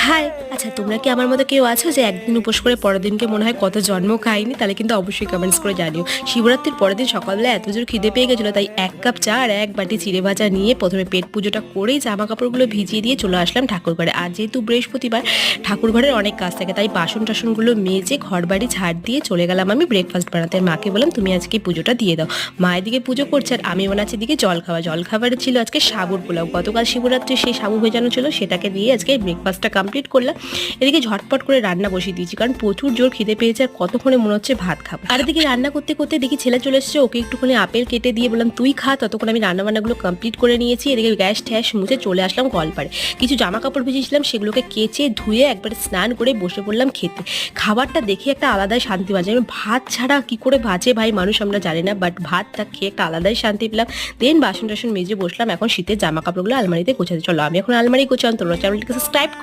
High! আচ্ছা তোমরা কি আমার মতো কেউ আছো যে একদিন উপোস করে পরের দিনকে মনে হয় কত জন্ম খাইনি? তাহলে কিন্তু অবশ্যই কমেন্টস করে জানিও। শিবরাত্রির পরের দিন সকালবেলা এত জোর খিদে পেয়ে গেছিল তাই ১ কাপ চা আর ১ বাটি চিড়ে ভাজা নিয়ে ১ম এ পেট পুজোটা করেই জামাকাপড়গুলো ভিজিয়ে দিয়ে চলে আসলাম ঠাকুরঘরে। আজ যেহেতু বৃহস্পতিবার ঠাকুরঘরের অনেক কাজ থাকে তাই বাসন-টাসনগুলো মেজে ঘরবাড়ি ঝাড় দিয়ে চলে গেলাম আমি ব্রেকফাস্ট বানাতে। আর মাকে বললাম, "তুমি আজকে পুজোটা দিয়ে দাও।" মা এদিকে পুজো করছে আর আমি বানাচ্ছি এদিকে জলখাবার। জলখাবারে ছিল আজকে সাবুর পোলাও। গতকাল শিবরাত্রি সেই সাবু ভেজানো ছিল সেটাকে দিয়ে আজকে ব্রেকফাস্টটা কমপ্লিট করলাম। এদিকে ঝটপট করে রান্না বসিয়ে দিয়েছি কারণ প্রচুর জোর খিদে পেয়েছে আর কতক্ষণে মনে হচ্ছে ভাত খাবো। আর এদিকে রান্না করতে করতে দেখি ছেলে চলে এসেছে, ওকে একটুখানি আপেল কেটে দিয়ে বললাম তুই খা, ততক্ষণ আমি রান্না বান্নাগুলো কমপ্লিট করে নিয়েছি। এদিকে গ্যাস ট্যাস মুছে চলে আসলাম কলপারে। কিছু জামা কাপড় ভিজিয়েছিলাম সেগুলোকে কেচে ধুয়ে একবারে স্নান করে বসে পড়লাম খেতে। খাবারটা দেখে একটা আলাদাই শান্তি বাজে। আমি ভাত ছাড়া কি করে বাঁচে ভাই মানুষ আমরা জানি না, বাট ভাতটা খেয়ে একটা আলাদাই শান্তি পেলাম। দেন বাসন টাসন মেজে বসলাম এখন শীতের জামা কাপড়গুলো আলমারিতে গোছাতে। চলো আমি এখন আলমারি গোছাম, তোমরা চ্যানেলটিকে সাবস্ক্রাইব